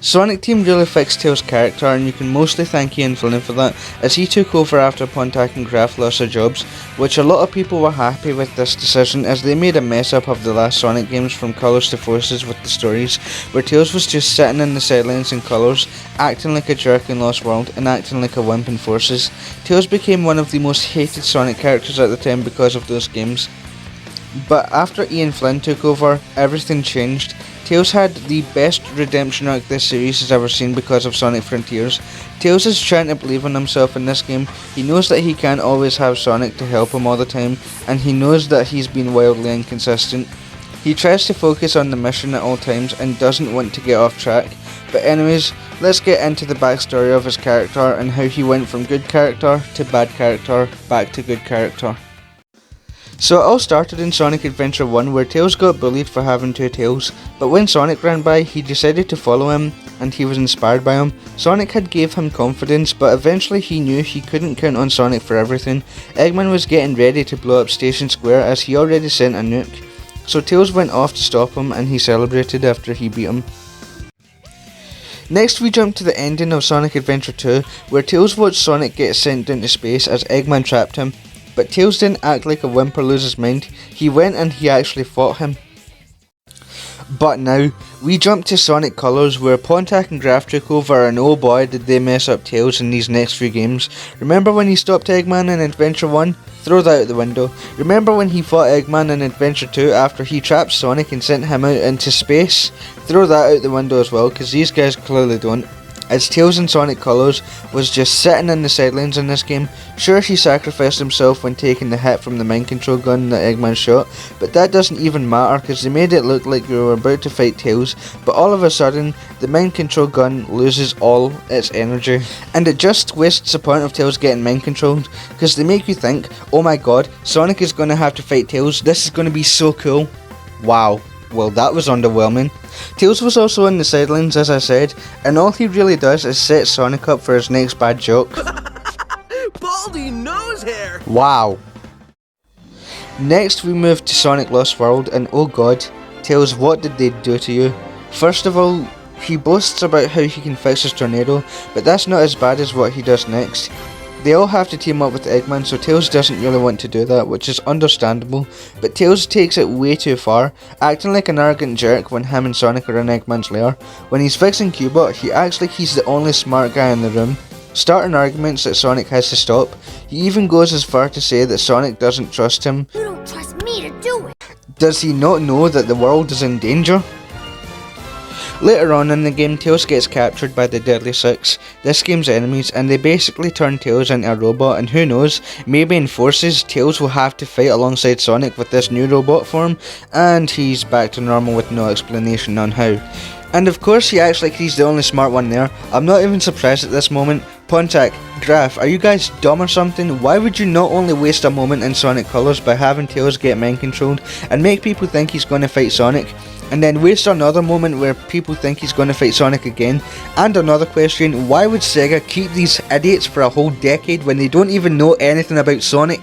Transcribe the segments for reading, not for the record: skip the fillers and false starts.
Sonic Team really fixed Tails' character, and you can mostly thank Ian Flynn for that, as he took over after Pontac and Graf lost their jobs, which a lot of people were happy with this decision, as they made a mess up of the last Sonic games from Colours to Forces with the stories, where Tails was just sitting in the sidelines in Colours, acting like a jerk in Lost World, and acting like a wimp in Forces. Tails became one of the most hated Sonic characters at the time because of those games. But after Ian Flynn took over, everything changed. Tails had the best redemption arc this series has ever seen because of Sonic Frontiers. Tails is trying to believe in himself in this game. He knows that he can't always have Sonic to help him all the time, and he knows that he's been wildly inconsistent. He tries to focus on the mission at all times and doesn't want to get off track. But anyways, let's get into the backstory of his character and how he went from good character to bad character back to good character. So it all started in Sonic Adventure 1, where Tails got bullied for having two tails, but when Sonic ran by, he decided to follow him, and he was inspired by him. Sonic had gave him confidence, but eventually he knew he couldn't count on Sonic for everything. Eggman was getting ready to blow up Station Square as he already sent a nuke, so Tails went off to stop him, and he celebrated after he beat him. Next we jump to the ending of Sonic Adventure 2, where Tails watched Sonic get sent into space as Eggman trapped him. But Tails didn't act like a wimp or lose his mind. He went and he actually fought him. But now, we jump to Sonic Colors, where Pontac and Graf took over, and oh boy did they mess up Tails in these next few games. Remember when he stopped Eggman in Adventure 1? Throw that out the window. Remember when he fought Eggman in Adventure 2 after he trapped Sonic and sent him out into space? Throw that out the window as well, because these guys clearly don't. As Tails in Sonic Colors was just sitting in the sidelines in this game. Sure, he sacrificed himself when taking the hit from the mind control gun that Eggman shot, but that doesn't even matter because they made it look like we were about to fight Tails, but all of a sudden, the mind control gun loses all its energy. And it just wastes the point of Tails getting mind controlled, because they make you think, oh my god, Sonic is going to have to fight Tails, this is going to be so cool. Wow. Well, that was underwhelming. Tails was also on the sidelines, as I said, and all he really does is set Sonic up for his next bad joke. Baldy nose hair! Wow. Next we move to Sonic Lost World, and oh god, Tails, what did they do to you? First of all, he boasts about how he can fix his tornado, but that's not as bad as what he does next. They all have to team up with Eggman, so Tails doesn't really want to do that, which is understandable, but Tails takes it way too far, acting like an arrogant jerk when him and Sonic are in Eggman's lair. When he's fixing Cubot, he acts like he's the only smart guy in the room, starting arguments that Sonic has to stop. He even goes as far to say that Sonic doesn't trust him. You don't trust me to do it! Does he not know that the world is in danger? Later on in the game, Tails gets captured by the Deadly Six, this game's enemies, and they basically turn Tails into a robot, and who knows, maybe in Forces, Tails will have to fight alongside Sonic with this new robot form, and he's back to normal with no explanation on how. And of course he acts like he's the only smart one there. I'm not even surprised at this moment. Pontac, Graf, are you guys dumb or something? Why would you not only waste a moment in Sonic Colors by having Tails get mind controlled and make people think he's going to fight Sonic, and then waste another moment where people think he's going to fight Sonic again? And another question, why would Sega keep these idiots for a whole decade when they don't even know anything about Sonic?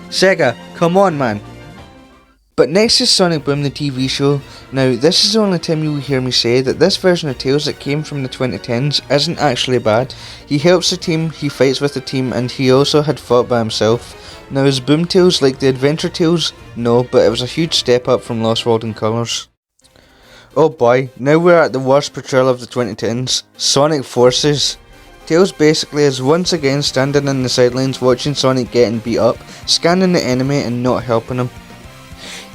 Sega, come on man. But next is Sonic Boom the TV show. Now this is the only time you will hear me say that this version of Tails that came from the 2010s isn't actually bad. He helps the team, he fights with the team, and he also had fought by himself. Now is Boom Tails like the Adventure Tails? No, but it was a huge step up from Lost World in Colors. Oh boy, now we're at the worst portrayal of the 2010s, Sonic Forces. Tails basically is once again standing in the sidelines watching Sonic getting beat up, scanning the enemy and not helping him.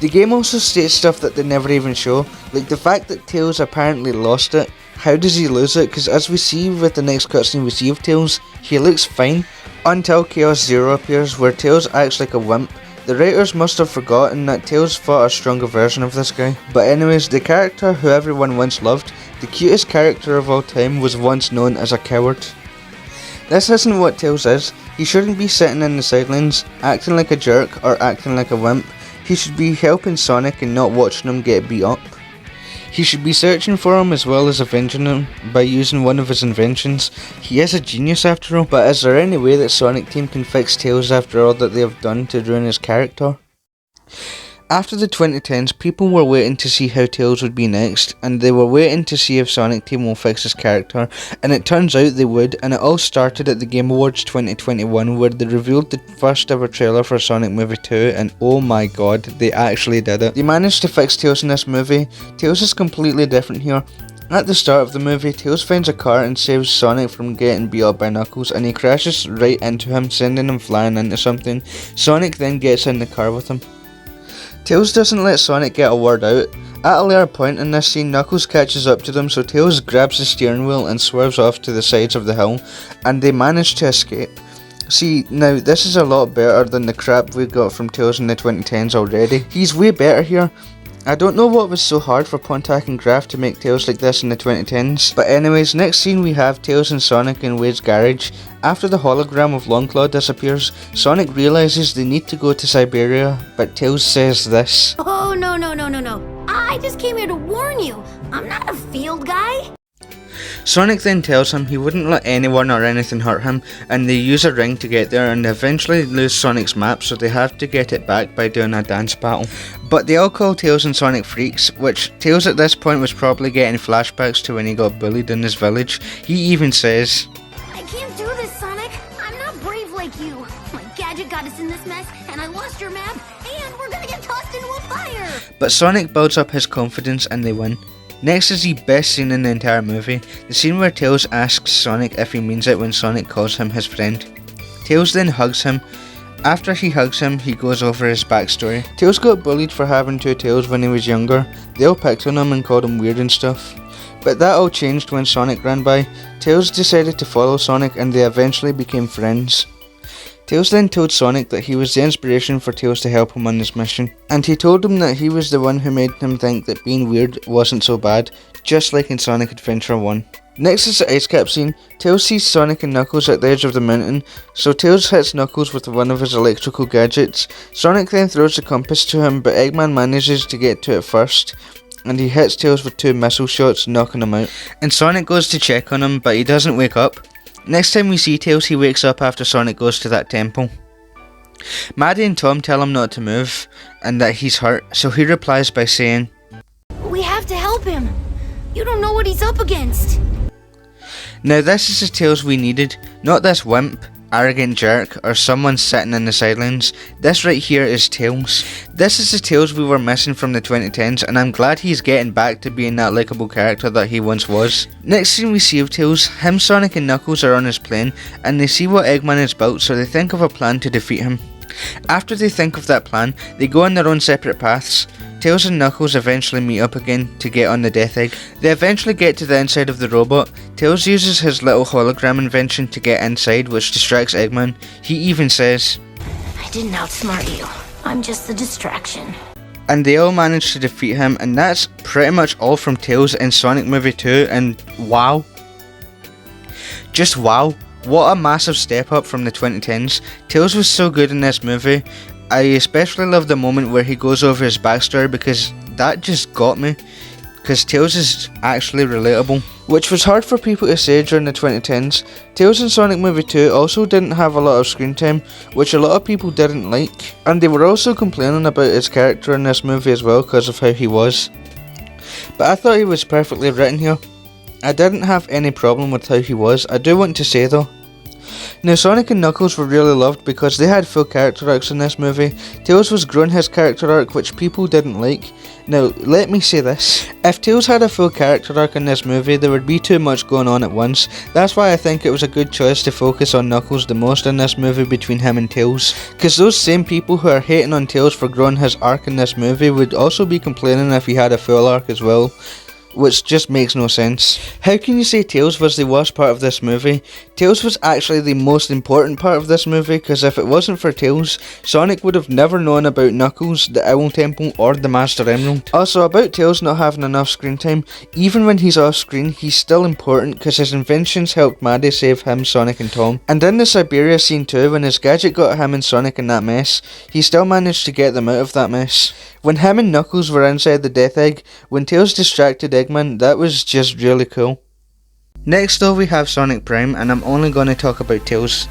The game also states stuff that they never even show, like the fact that Tails apparently lost it. How does he lose it? Because as we see with the next cutscene we see of Tails, he looks fine, until Chaos Zero appears where Tails acts like a wimp. The writers must have forgotten that Tails fought a stronger version of this guy. But anyways, the character who everyone once loved, the cutest character of all time, was once known as a coward. This isn't what Tails is. He shouldn't be sitting in the sidelines, acting like a jerk or acting like a wimp. He should be helping Sonic and not watching him get beat up. He should be searching for him as well as avenging him by using one of his inventions. He is a genius after all, but is there any way that Sonic Team can fix Tails after all that they have done to ruin his character? After the 2010s, people were waiting to see how Tails would be next, and they were waiting to see if Sonic Team will fix his character, and it turns out they would, and it all started at the Game Awards 2021 where they revealed the first ever trailer for Sonic Movie 2, and oh my god, they actually did it. They managed to fix Tails in this movie. Tails is completely different here. At the start of the movie, Tails finds a car and saves Sonic from getting beat up by Knuckles, and he crashes right into him, sending him flying into something. Sonic then gets in the car with him. Tails doesn't let Sonic get a word out. At a later point in this scene, Knuckles catches up to them, so Tails grabs the steering wheel and swerves off to the sides of the hill, and they manage to escape. See, now this is a lot better than the crap we got from Tails in the 2010s already. He's way better here. I don't know what was so hard for Pontac and Graf to make Tails like this in the 2010s. But anyways, next scene we have Tails and Sonic in Wade's garage. After the hologram of Longclaw disappears, Sonic realises they need to go to Siberia, but Tails says this. Oh, no. I just came here to warn you. I'm not a field guy. Sonic then tells him he wouldn't let anyone or anything hurt him, and they use a ring to get there and eventually lose Sonic's map, so they have to get it back by doing a dance battle. But they all call Tails and Sonic freaks, which Tails at this point was probably getting flashbacks to when he got bullied in his village. He even says, I can't do this, Sonic. I'm not brave like you. My gadget got us in this mess, and I lost your map, and we're gonna get tossed into a fire. But Sonic builds up his confidence and they win. Next is the best scene in the entire movie, the scene where Tails asks Sonic if he means it when Sonic calls him his friend. Tails then hugs him. After he hugs him, he goes over his backstory. Tails got bullied for having two tails when he was younger. They all picked on him and called him weird and stuff. But that all changed when Sonic ran by. Tails decided to follow Sonic and they eventually became friends. Tails then told Sonic that he was the inspiration for Tails to help him on this mission, and he told him that he was the one who made him think that being weird wasn't so bad, just like in Sonic Adventure 1. Next is the ice cap scene. Tails sees Sonic and Knuckles at the edge of the mountain, so Tails hits Knuckles with one of his electrical gadgets. Sonic then throws the compass to him, but Eggman manages to get to it first, and he hits Tails with two missile shots, knocking him out. And Sonic goes to check on him, but he doesn't wake up. Next time we see Tails, he wakes up after Sonic goes to that temple. Maddie and Tom tell him not to move, and that he's hurt, so he replies by saying, We have to help him. You don't know what he's up against. Now this is the Tails we needed, not this wimp, arrogant jerk, or someone sitting in the sidelines. This right here is Tails. This is the Tails we were missing from the 2010s, and I'm glad he's getting back to being that likeable character that he once was. Next scene we see of Tails, him, Sonic and Knuckles are on his plane, and they see what Eggman is built, so they think of a plan to defeat him. After they think of that plan, they go on their own separate paths. Tails and Knuckles eventually meet up again to get on the Death Egg. They eventually get to the inside of the robot. Tails uses his little hologram invention to get inside, which distracts Eggman. He even says, I didn't outsmart you. I'm just the distraction. and they all manage to defeat him, and that's pretty much all from Tails in Sonic Movie 2, and wow. Just wow. What a massive step up from the 2010s. Tails was so good in this movie. I especially love the moment where he goes over his backstory because that just got me. Because Tails is actually relatable. Which was hard for people to say during the 2010s. Tails in Sonic Movie 2 also didn't have a lot of screen time, which a lot of people didn't like. And they were also complaining about his character in this movie as well because of how he was. But I thought he was perfectly written here. I didn't have any problem with how he was. I do want to say though, now Sonic and Knuckles were really loved because they had full character arcs in this movie. Tails was growing his character arc, which people didn't like. Now let me say this, if Tails had a full character arc in this movie there would be too much going on at once. That's why I think it was a good choice to focus on Knuckles the most in this movie between him and Tails. Cause those same people who are hating on Tails for growing his arc in this movie would also be complaining if he had a full arc as well. Which just makes no sense. How can you say Tails was the worst part of this movie? Tails was actually the most important part of this movie, because if it wasn't for Tails, Sonic would have never known about Knuckles, the Owl Temple, or the Master Emerald. Also, about Tails not having enough screen time, even when he's off screen, he's still important because his inventions helped Maddie save him, Sonic and Tom. And in the Siberia scene too, when his gadget got him and Sonic in that mess, he still managed to get them out of that mess. When him and Knuckles were inside the Death Egg, when Tails distracted Eggman, that was just really cool. Next though we have Sonic Prime, and I'm only going to talk about Tails.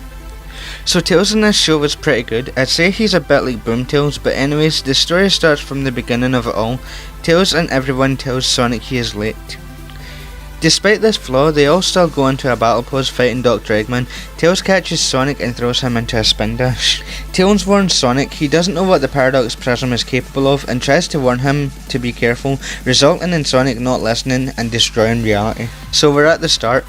So Tails in this show was pretty good. I'd say he's a bit like Boomtails, but anyways, the story starts from the beginning of it all. Tails and everyone tells Sonic he is late. Despite this flaw, they all still go into a battle pose fighting Dr. Eggman. Tails catches Sonic and throws him into a spin dash. Tails warns Sonic he doesn't know what the Paradox Prism is capable of and tries to warn him to be careful, resulting in Sonic not listening and destroying reality. So we're at the start.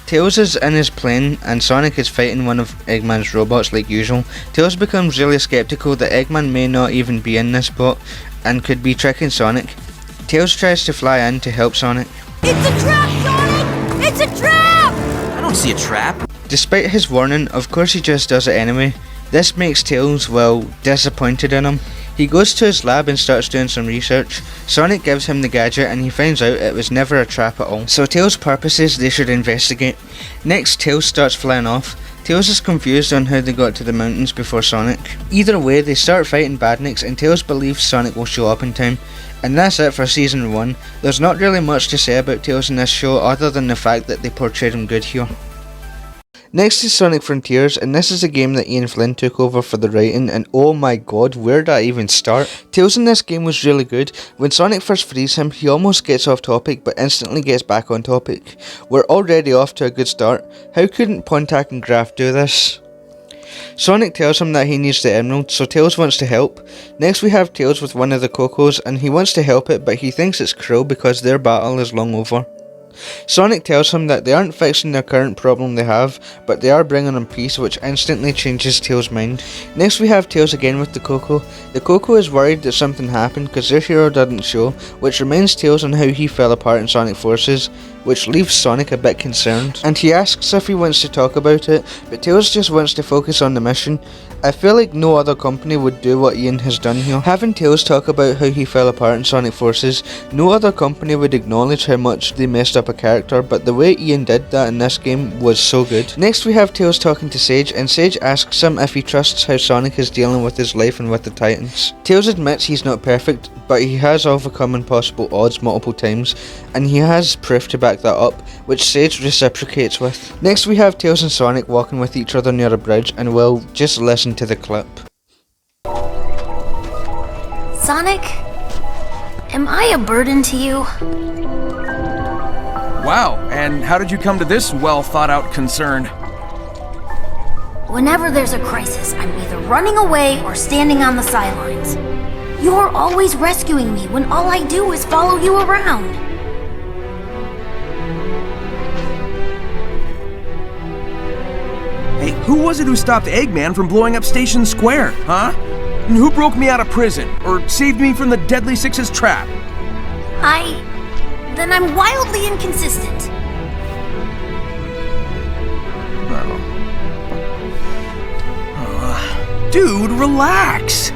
Tails is in his plane and Sonic is fighting one of Eggman's robots like usual. Tails becomes really skeptical that Eggman may not even be in this boat and could be tricking Sonic. Tails tries to fly in to help Sonic. It's a trap, Sonic! It's a trap! I don't see a trap. Despite his warning, of course he just does it anyway. This makes Tails, well, disappointed in him. He goes to his lab and starts doing some research. Sonic gives him the gadget and he finds out it was never a trap at all. So Tails purposes they should investigate. Next, Tails starts flying off. Tails is confused on how they got to the mountains before Sonic. Either way, they start fighting badniks and Tails believes Sonic will show up in time. And that's it for season 1. There's not really much to say about Tails in this show other than the fact that they portrayed him good here. Next is Sonic Frontiers, and this is a game that Ian Flynn took over for the writing, and oh my god, where did I even start? Tails in this game was really good. When Sonic first frees him, he almost gets off topic, but instantly gets back on topic. We're already off to a good start. How couldn't Pontac and Graf do this? Sonic tells him that he needs the emerald, so Tails wants to help. Next we have Tails with one of the Cocos, and he wants to help it, but he thinks it's cruel because their battle is long over. Sonic tells him that they aren't fixing their current problem they have, but they are bringing them peace, which instantly changes Tails' mind. Next we have Tails again with the Coco. The Coco is worried that something happened because their hero didn't show, which reminds Tails on how he fell apart in Sonic Forces, which leaves Sonic a bit concerned. And he asks if he wants to talk about it, but Tails just wants to focus on the mission. I feel like no other company would do what Ian has done here. Having Tails talk about how he fell apart in Sonic Forces, no other company would acknowledge how much they messed up a character, but the way Ian did that in this game was so good. Next we have Tails talking to Sage, and Sage asks him if he trusts how Sonic is dealing with his life and with the Titans. Tails admits he's not perfect, but he has overcome impossible odds multiple times, and he has proof to back that up, which Sage reciprocates with. Next we have Tails and Sonic walking with each other near a bridge, and we'll just listen to the clip. Sonic, am I a burden to you? Wow, and how did you come to this well-thought-out concern? Whenever there's a crisis, I'm either running away or standing on the sidelines. You're always rescuing me when all I do is follow you around. Hey, who was it who stopped Eggman from blowing up Station Square, huh? And who broke me out of prison, or saved me from the Deadly Six's trap? Then I'm wildly inconsistent. Dude, relax!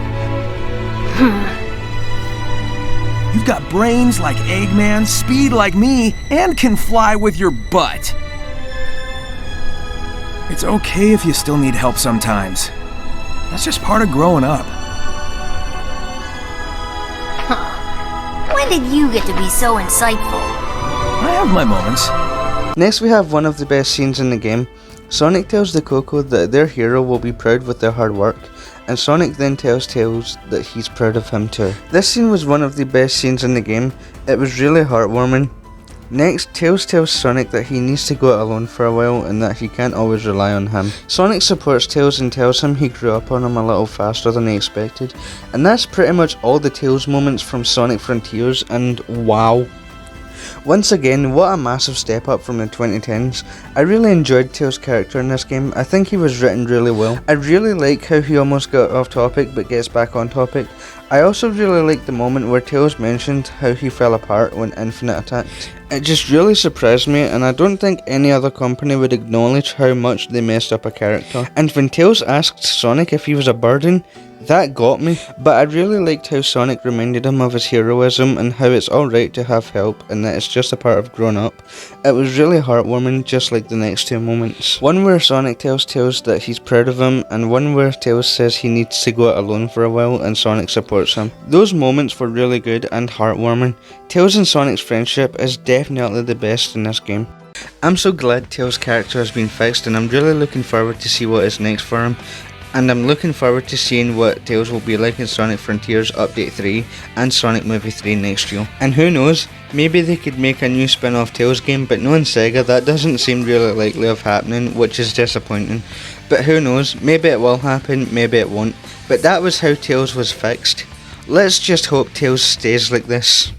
You've got brains like Eggman, speed like me, and can fly with your butt. It's okay if you still need help sometimes. That's just part of growing up. When did you get to be so insightful? I have my moments. Next we have one of the best scenes in the game. Sonic tells the Coco that their hero will be proud with their hard work, and Sonic then tells Tails that he's proud of him too. This scene was one of the best scenes in the game. It was really heartwarming. Next, Tails tells Sonic that he needs to go it alone for a while and that he can't always rely on him. Sonic supports Tails and tells him he grew up on him a little faster than he expected. And that's pretty much all the Tails moments from Sonic Frontiers, and wow. Once again, what a massive step up from the 2010s. I really enjoyed Tails' character in this game. I think he was written really well. I really like how he almost got off topic but gets back on topic. I also really like the moment where Tails mentioned how he fell apart when Infinite attacked. It just really surprised me, and I don't think any other company would acknowledge how much they messed up a character. And when Tails asked Sonic if he was a burden, that got me, but I really liked how Sonic reminded him of his heroism and how it's alright to have help and that it's just a part of growing up. It was really heartwarming, just like the next two moments. One where Sonic tells Tails that he's proud of him, and one where Tails says he needs to go it alone for a while and Sonic supports him. Those moments were really good and heartwarming. Tails and Sonic's friendship is definitely the best in this game. I'm so glad Tails' character has been fixed, and I'm really looking forward to see what is next for him. And I'm looking forward to seeing what Tails will be like in Sonic Frontiers Update 3 and Sonic Movie 3 next year. And who knows, maybe they could make a new spin-off Tails game, but knowing Sega, that doesn't seem really likely of happening, which is disappointing. But who knows, maybe it will happen, maybe it won't. But that was how Tails was fixed. Let's just hope Tails stays like this.